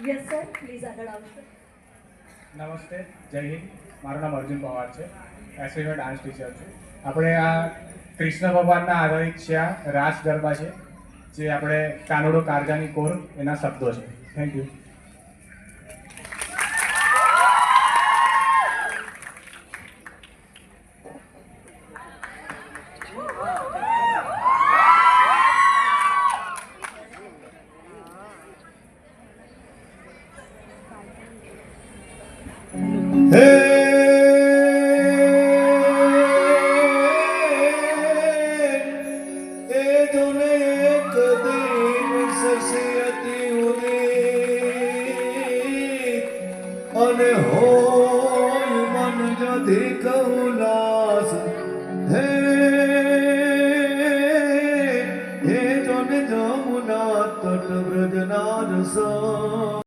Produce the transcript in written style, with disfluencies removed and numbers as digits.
Yes sir, please આગળ આવશો. નમસ્તે, જય હિન્દ. મારું નામ અર્જુન પવાર છે. એસવીનો ડાન્સ ટીચર છું. આપણે આ કૃષ્ણ ભગવાનના આધારિત છે, આ રાસ ગરબા છે, જે આપણે કાનુડો કારજાની કોર એના શબ્દો છે. Thank you. અને હોય મન જધી કહું ના